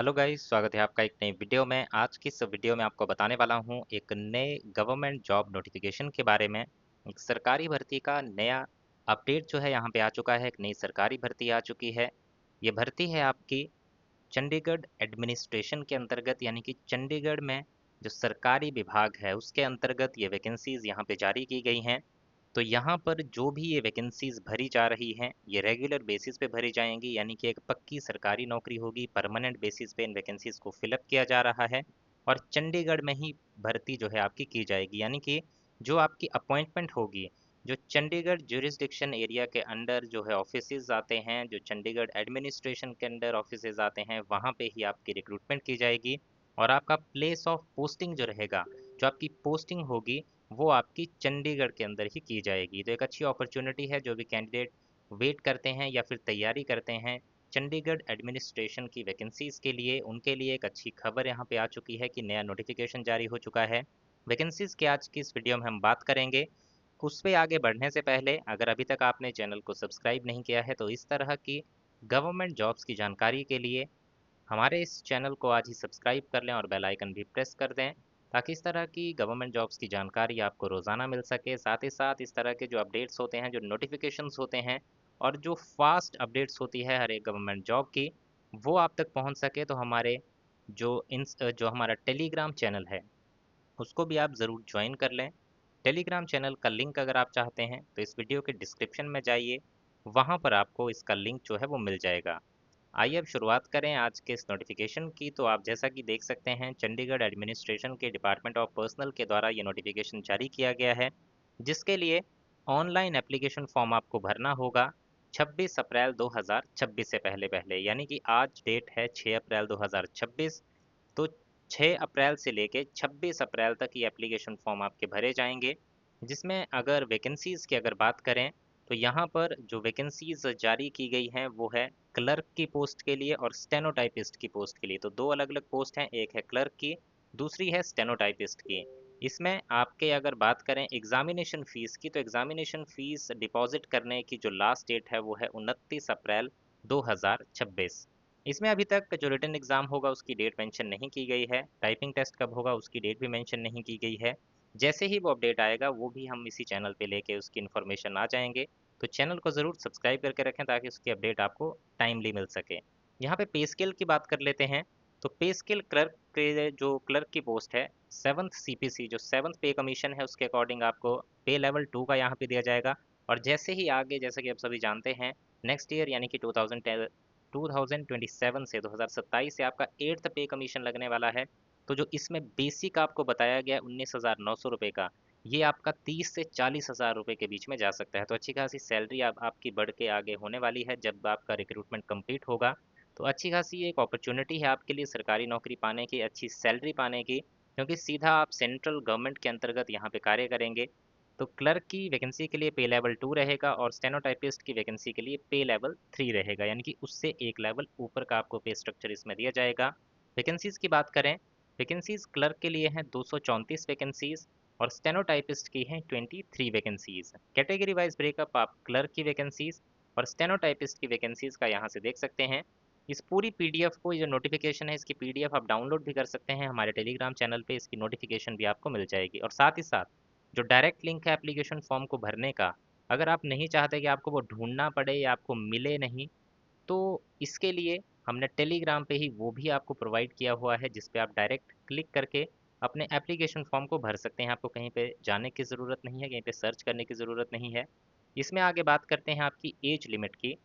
Hello guys, स्वागत है आपका एक नई वीडियो में। आज की इस वीडियो में आपको बताने वाला हूं एक नए गवर्नमेंट जॉब नोटिफिकेशन के बारे में। एक सरकारी भर्ती का नया अपडेट जो है यहाँ पे आ चुका है। एक नई सरकारी भर्ती आ चुकी है। ये भर्ती है आपकी चंडीगढ़ एडमिनिस्ट्रेशन के अंतर्गत, यानी कि चंडीगढ़ में जो सरकारी विभाग है उसके अंतर्गत ये वैकेंसीज यहाँ पे जारी की गई हैं। तो यहाँ पर जो भी ये वैकेंसीज भरी जा रही हैं ये रेगुलर बेसिस पे भरी जाएंगी, यानी कि एक पक्की सरकारी नौकरी होगी। परमानेंट बेसिस पे इन वैकेंसीज को फिलअप किया जा रहा है और चंडीगढ़ में ही भर्ती जो है आपकी की जाएगी, यानी कि जो आपकी अपॉइंटमेंट होगी, जो चंडीगढ़ ज्यूरिसडिक्शन एरिया के अंडर जो है ऑफिसेज आते हैं, जो चंडीगढ़ एडमिनिस्ट्रेशन के अंडर ऑफिसेज आते हैं, वहाँ पे ही आपकी रिक्रूटमेंट की जाएगी। और आपका प्लेस ऑफ पोस्टिंग जो रहेगा, जो आपकी पोस्टिंग होगी, वो आपकी चंडीगढ़ के अंदर ही की जाएगी। तो एक अच्छी अपॉर्चुनिटी है जो भी कैंडिडेट वेट करते हैं या फिर तैयारी करते हैं चंडीगढ़ एडमिनिस्ट्रेशन की वैकेंसीज के लिए, उनके लिए एक अच्छी खबर यहाँ पे आ चुकी है कि नया नोटिफिकेशन जारी हो चुका है। वैकेंसीज के आज की इस वीडियो में हम बात करेंगे। उस पे आगे बढ़ने से पहले अगर अभी तक आपने चैनल को सब्सक्राइब नहीं किया है तो इस तरह की गवर्नमेंट जॉब्स की जानकारी के लिए हमारे इस चैनल को आज ही सब्सक्राइब कर लें और बेल आइकन भी प्रेस कर दें, ताकि इस तरह की गवर्नमेंट जॉब्स की जानकारी आपको रोज़ाना मिल सके। साथ ही साथ इस तरह के जो अपडेट्स होते हैं, जो नोटिफिकेशंस होते हैं और जो फास्ट अपडेट्स होती है हर एक गवर्नमेंट जॉब की, वो आप तक पहुंच सके। तो हमारे जो हमारा टेलीग्राम चैनल है उसको भी आप ज़रूर ज्वाइन कर लें। टेलीग्राम चैनल का लिंक अगर आप चाहते हैं तो इस वीडियो के डिस्क्रिप्शन में जाइए, वहाँ पर आपको इसका लिंक जो है वो मिल जाएगा। आइए अब शुरुआत करें आज के इस नोटिफिकेशन की। तो आप जैसा कि देख सकते हैं, चंडीगढ़ एडमिनिस्ट्रेशन के डिपार्टमेंट ऑफ पर्सनल के द्वारा ये नोटिफिकेशन जारी किया गया है, जिसके लिए ऑनलाइन एप्लीकेशन फॉर्म आपको भरना होगा 26 अप्रैल 2026 से पहले पहले, यानी कि आज डेट है 6 अप्रैल 2026। तो 6 अप्रैल से लेके 26 अप्रैल तक ये एप्लीकेशन फॉर्म आपके भरे जाएंगे। जिसमें अगर वैकेंसीज़ की अगर बात करें तो यहाँ पर जो वैकेंसीज़ जारी की गई हैं वो है क्लर्क की पोस्ट के लिए और स्टेनोटाइपिस्ट की पोस्ट के लिए। तो दो अलग अलग पोस्ट हैं, एक है क्लर्क की, दूसरी है स्टेनोटाइपिस्ट की। इसमें आपके अगर बात करें एग्जामिनेशन फ़ीस की, तो एग्जामिनेशन फ़ीस डिपॉजिट करने की जो लास्ट डेट है वो है 29 अप्रैल 2026। इसमें अभी तक जो रिटन एग्ज़ाम होगा उसकी डेट मेंशन नहीं की गई है। टाइपिंग टेस्ट कब होगा उसकी डेट भी मेंशन नहीं की गई है। जैसे ही वो अपडेट आएगा वो भी हम इसी चैनल पे लेके उसकी इन्फॉर्मेशन आ जाएंगे। तो चैनल को ज़रूर सब्सक्राइब करके रखें ताकि उसकी अपडेट आपको टाइमली मिल सके। यहाँ पे पे स्केल की बात कर लेते हैं। तो पे स्केल क्लर्क के जो क्लर्क की पोस्ट है, सेवन्थ सीपीसी जो सेवन्थ पे कमीशन है उसके अकॉर्डिंग आपको पे लेवल 2 का यहाँ पे दिया जाएगा। और जैसे ही आगे, जैसे कि आप सभी जानते हैं, नेक्स्ट ईयर यानी कि 2027 से 2027 से आपका एट्थ पे कमीशन लगने वाला है। तो जो इसमें बेसिक आपको बताया गया है 19,900 रुपये का, ये आपका 30 से 40 हज़ार रुपये के बीच में जा सकता है। तो अच्छी खासी सैलरी आपकी बढ़ के आगे होने वाली है जब आपका रिक्रूटमेंट कंप्लीट होगा। तो अच्छी खासी एक अपॉर्चुनिटी है आपके लिए सरकारी नौकरी पाने की, अच्छी सैलरी पाने की, क्योंकि सीधा आप सेंट्रल गवर्नमेंट के अंतर्गत यहाँ पे कार्य करेंगे। तो क्लर्क की वैकेंसी के लिए पे लेवल 2 रहेगा और स्टेनोटाइपिस्ट की वैकेंसी के लिए पे लेवल 3 रहेगा, यानी कि उससे एक लेवल ऊपर का आपको पे स्ट्रक्चर इसमें दिया जाएगा। वैकेंसीज की बात करें, वैकेंसीज क्लर्क के लिए हैं 234 वैकेंसीज और स्टेनोटाइपिस्ट की हैं 23 वैकेंसीज। कैटेगरी वाइज ब्रेकअप आप क्लर्क की वैकेंसीज और स्टेनोटाइपिस्ट की वैकेंसीज का यहाँ से देख सकते हैं। इस पूरी पीडीएफ को, ये जो नोटिफिकेशन है इसकी पीडीएफ आप डाउनलोड भी कर सकते हैं हमारे टेलीग्राम चैनल पे। इसकी नोटिफिकेशन भी आपको मिल जाएगी। और साथ ही साथ जो डायरेक्ट लिंक है एप्लीकेशन फॉर्म को भरने का, अगर आप नहीं चाहते कि आपको वो ढूंढना पड़े या आपको मिले नहीं, तो इसके लिए हमने टेलीग्राम पे ही वो भी आपको प्रोवाइड किया हुआ है, जिस पे आप डायरेक्ट क्लिक करके अपने एप्लीकेशन फॉर्म को भर सकते हैं। आपको कहीं पे जाने की ज़रूरत नहीं है, कहीं पे सर्च करने की ज़रूरत नहीं है। इसमें आगे बात करते हैं आपकी एज लिमिट की।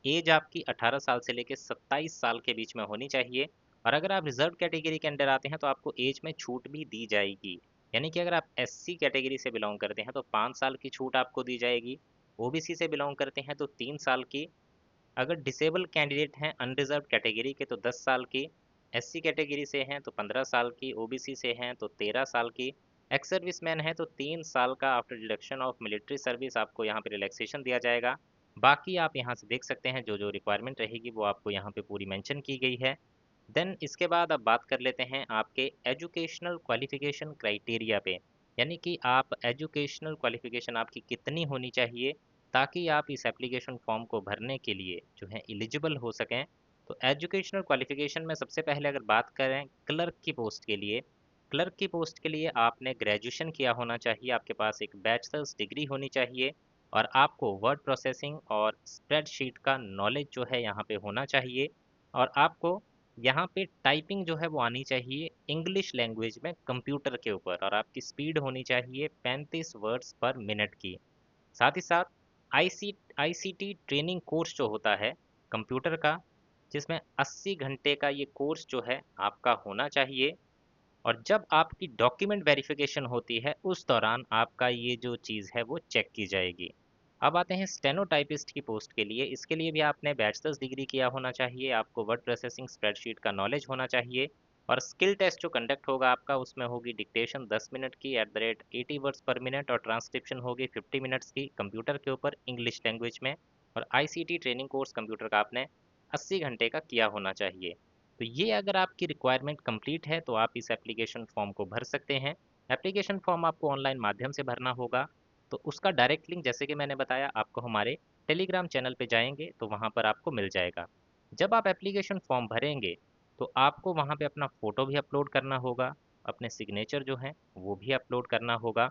एज आपकी 18 साल से लेकर 27 साल के बीच में होनी चाहिए। और अगर आप रिजर्व कैटेगरी के अंडर आते हैं तो आपको एज में छूट भी दी जाएगी, यानी कि अगर आप एससी कैटेगरी से बिलोंग करते हैं तो 5 साल की छूट आपको दी जाएगी। ओबीसी से बिलोंग करते हैं तो 3 साल की। अगर डिसेबल कैंडिडेट हैं अनरिजर्व कैटेगरी के तो 10 साल की। एससी कैटेगरी से हैं तो 15 साल की। ओबीसी से हैं तो 13 साल की। एक्स सर्विसमैन है तो 3 साल का after deduction of military service आपको यहाँ पे रिलैक्सेशन दिया जाएगा। बाकी आप यहाँ से देख सकते हैं जो जो रिक्वायरमेंट रहेगी वो आपको यहाँ पे पूरी मेंशन की गई है। देन इसके बाद अब बात कर लेते हैं आपके एजुकेशनल क्वालिफिकेशन क्राइटेरिया पे, यानी कि आप एजुकेशनल क्वालिफिकेशन आपकी कितनी होनी चाहिए ताकि आप इस एप्लीकेशन फॉर्म को भरने के लिए जो है एलिजिबल हो सकें। तो एजुकेशनल क्वालिफिकेशन में सबसे पहले अगर बात करें क्लर्क की पोस्ट के लिए, क्लर्क की पोस्ट के लिए आपने ग्रेजुएशन किया होना चाहिए, आपके पास एक बैचलर्स डिग्री होनी चाहिए और आपको वर्ड प्रोसेसिंग और स्प्रेडशीट का नॉलेज जो है यहाँ पे होना चाहिए और आपको यहाँ पे टाइपिंग जो है वो आनी चाहिए इंग्लिश लैंग्वेज में कंप्यूटर के ऊपर और आपकी स्पीड होनी चाहिए 35 वर्ड्स पर मिनट की। साथ ही साथ आईसीटी ट्रेनिंग कोर्स जो होता है कंप्यूटर का, जिसमें 80 घंटे का ये कोर्स जो है आपका होना चाहिए और जब आपकी डॉक्यूमेंट वेरिफिकेशन होती है उस दौरान आपका ये जो चीज़ है वो चेक की जाएगी। अब आते हैं स्टेनोटाइपिस्ट की पोस्ट के लिए। इसके लिए भी आपने बैचलर्स डिग्री किया होना चाहिए, आपको वर्ड प्रोसेसिंग स्प्रेडशीट का नॉलेज होना चाहिए और स्किल टेस्ट जो कंडक्ट होगा आपका उसमें होगी डिक्टेशन 10 मिनट की @80 वर्ड्स पर मिनट और ट्रांसक्रिप्शन होगी 50 मिनट्स की कंप्यूटर के ऊपर इंग्लिश लैंग्वेज में और आईसीटी ट्रेनिंग कोर्स कंप्यूटर का आपने 80 घंटे का किया होना चाहिए। तो ये अगर आपकी रिक्वायरमेंट कंप्लीट है तो आप इस एप्लीकेशन फॉर्म को भर सकते हैं। एप्लीकेशन फॉर्म आपको ऑनलाइन माध्यम से भरना होगा, तो उसका डायरेक्ट लिंक जैसे कि मैंने बताया आपको हमारे टेलीग्राम चैनल पे जाएंगे तो वहाँ पर आपको मिल जाएगा। जब आप एप्लीकेशन फॉर्म भरेंगे तो आपको वहाँ पे अपना फ़ोटो भी अपलोड करना होगा, अपने सिग्नेचर जो हैं वो भी अपलोड करना होगा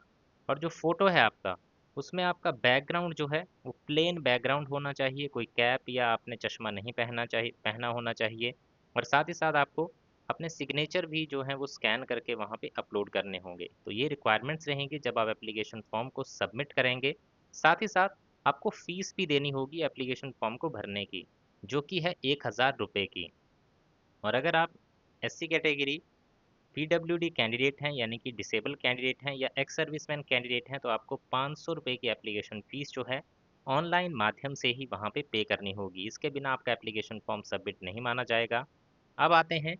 और जो फ़ोटो है आपका उसमें आपका बैकग्राउंड जो है वो प्लेन बैकग्राउंड होना चाहिए, कोई कैप या आपने चश्मा नहीं पहना होना चाहिए और साथ ही साथ आपको अपने सिग्नेचर भी जो हैं वो स्कैन करके वहाँ पे अपलोड करने होंगे। तो ये रिक्वायरमेंट्स रहेंगी जब आप एप्लीकेशन फॉर्म को सबमिट करेंगे। साथ ही साथ आपको फ़ीस भी देनी होगी एप्लीकेशन फॉर्म को भरने की, जो कि है 1000 रुपये की। और अगर आप एससी कैटेगरी, पीडब्ल्यूडी कैंडिडेट हैं यानी कि डिसेबल कैंडिडेट हैं या एक्स सर्विसमैन कैंडिडेट हैं तो आपको 500 रुपये की एप्लीकेशन फ़ीस जो है ऑनलाइन माध्यम से ही वहाँ पे पे करनी होगी। इसके बिना आपका एप्लीकेशन फॉर्म सबमिट नहीं माना जाएगा। अब आते हैं,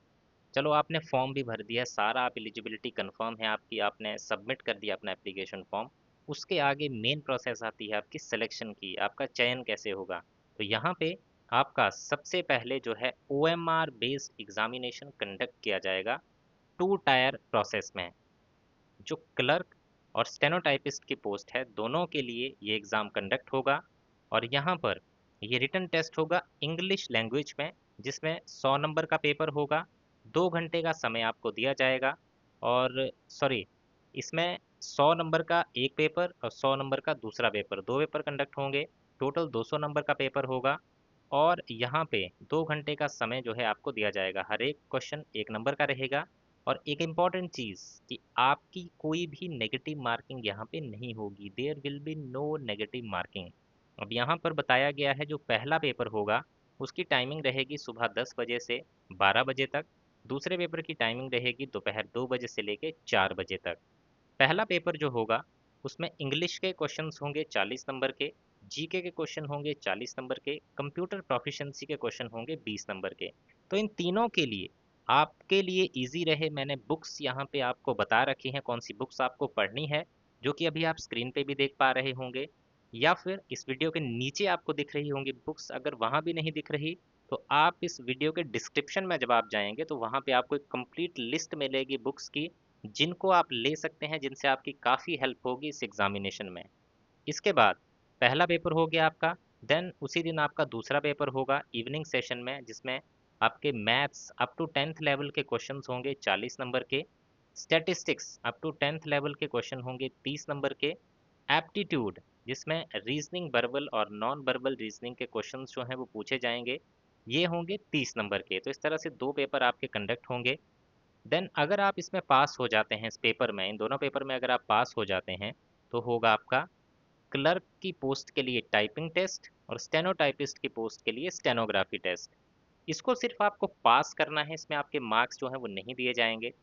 चलो आपने फॉर्म भी भर दिया, सारा आप एलिजिबिलिटी कंफर्म है आपकी, आपने सबमिट कर दिया अपना एप्लीकेशन फॉर्म। उसके आगे मेन प्रोसेस आती है आपकी सिलेक्शन की, आपका चयन कैसे होगा। तो यहाँ पे आपका सबसे पहले जो है ओएमआर बेस्ड एग्जामिनेशन कंडक्ट किया जाएगा 2 टायर प्रोसेस में। जो क्लर्क और स्टेनोटाइपिस्ट की पोस्ट है दोनों के लिए ये एग्ज़ाम कंडक्ट होगा और यहाँ पर ये रिटन टेस्ट होगा इंग्लिश लैंग्वेज में, जिसमें 100 नंबर का पेपर होगा। 2 घंटे का समय आपको दिया जाएगा और सॉरी, इसमें 100 नंबर का एक पेपर और 100 नंबर का दूसरा पेपर, दो पेपर कंडक्ट होंगे। टोटल 200 नंबर का पेपर होगा और यहाँ पे 2 घंटे का समय जो है आपको दिया जाएगा। हर एक क्वेश्चन 1 नंबर का रहेगा और एक इम्पॉर्टेंट चीज़ कि आपकी कोई भी नेगेटिव मार्किंग यहाँ पे नहीं होगी, there will be no negative marking. अब यहाँ पर बताया गया है जो पहला पेपर होगा उसकी टाइमिंग रहेगी सुबह 10 बजे से 12 बजे तक। दूसरे पेपर की टाइमिंग रहेगी दोपहर 2 बजे से लेके 4 बजे तक। पहला पेपर जो होगा उसमें इंग्लिश के क्वेश्चंस होंगे 40 नंबर के, जीके के क्वेश्चन होंगे 40 नंबर के, कंप्यूटर प्रोफिशिएंसी के क्वेश्चन होंगे 20 नंबर के। तो इन तीनों के लिए आपके लिए इजी रहे मैंने बुक्स यहाँ पे आपको बता रखी हैं, कौन सी बुक्स आपको पढ़नी है, जो कि अभी आप स्क्रीन पे भी देख पा रहे होंगे या फिर इस वीडियो के नीचे आपको दिख रही होंगी बुक्स। अगर वहाँ भी नहीं दिख रही तो आप इस वीडियो के डिस्क्रिप्शन में जब आप जाएंगे तो वहाँ पे आपको एक कंप्लीट लिस्ट मिलेगी बुक्स की, जिनको आप ले सकते हैं, जिनसे आपकी काफ़ी हेल्प होगी इस एग्जामिनेशन में। इसके बाद पहला पेपर हो गया आपका, देन उसी दिन आपका दूसरा पेपर होगा इवनिंग सेशन में, जिसमें आपके maths up to 10th level के क्वेश्चंस होंगे 40 नंबर के, statistics up to 10th level के क्वेश्चन होंगे 30 नंबर के, एप्टीट्यूड जिसमें रीजनिंग वर्बल और नॉन वर्बल रीजनिंग के क्वेश्चंस जो हैं वो पूछे जाएंगे, ये होंगे 30 नंबर के। तो इस तरह से दो पेपर आपके कंडक्ट होंगे। देन अगर आप इसमें पास हो जाते हैं, इस पेपर में, इन दोनों पेपर में अगर आप पास हो जाते हैं तो होगा आपका क्लर्क की पोस्ट के लिए टाइपिंग टेस्ट और स्टेनोटाइपिस्ट की पोस्ट के लिए स्टेनोग्राफी टेस्ट। इसको सिर्फ आपको पास करना है, इसमें आपके मार्क्स जो हैं वो नहीं दिए जाएंगे।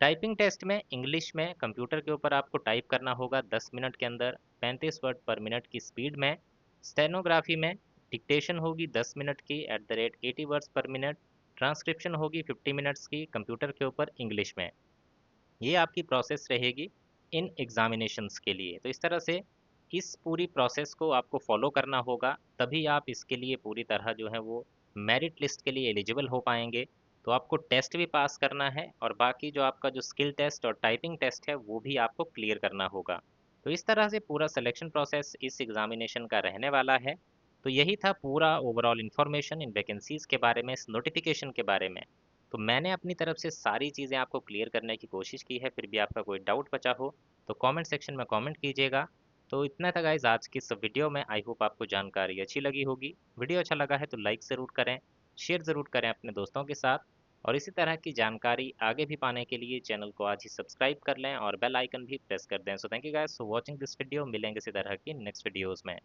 टाइपिंग टेस्ट में इंग्लिश में कंप्यूटर के ऊपर आपको टाइप करना होगा 10 मिनट के अंदर 35 वर्ड पर मिनट की स्पीड में। स्टेनोग्राफी में डिक्टेशन होगी 10 मिनट की @80 वर्ड्स पर मिनट, ट्रांसक्रिप्शन होगी 50 मिनट्स की कंप्यूटर के ऊपर इंग्लिश में। ये आपकी प्रोसेस रहेगी इन एग्जामिनेशंस के लिए। तो इस तरह से इस पूरी प्रोसेस को आपको फॉलो करना होगा, तभी आप इसके लिए पूरी तरह जो है वो मेरिट लिस्ट के लिए एलिजिबल हो पाएंगे। तो आपको टेस्ट भी पास करना है और बाकी जो आपका जो स्किल टेस्ट और टाइपिंग टेस्ट है वो भी आपको क्लियर करना होगा। तो इस तरह से पूरा सिलेक्शन प्रोसेस इस एग्जामिनेशन का रहने वाला है। तो यही था पूरा ओवरऑल इन्फॉर्मेशन इन वैकेंसीज़ के बारे में, इस नोटिफ़िकेशन के बारे में। तो मैंने अपनी तरफ से सारी चीज़ें आपको क्लियर करने की कोशिश की है, फिर भी आपका कोई डाउट बचा हो तो कमेंट सेक्शन में कमेंट कीजिएगा। तो इतना था गाइज़ आज की इस वीडियो में, आई होप आपको जानकारी अच्छी लगी होगी। वीडियो अच्छा लगा है तो लाइक ज़रूर करें, शेयर ज़रूर करें अपने दोस्तों के साथ और इसी तरह की जानकारी आगे भी पाने के लिए चैनल को आज ही सब्सक्राइब कर लें और बेल आइकन भी प्रेस कर दें। So thank you guys for watching this video. मिलेंगे इसी तरह की नेक्स्ट वीडियोज़ में।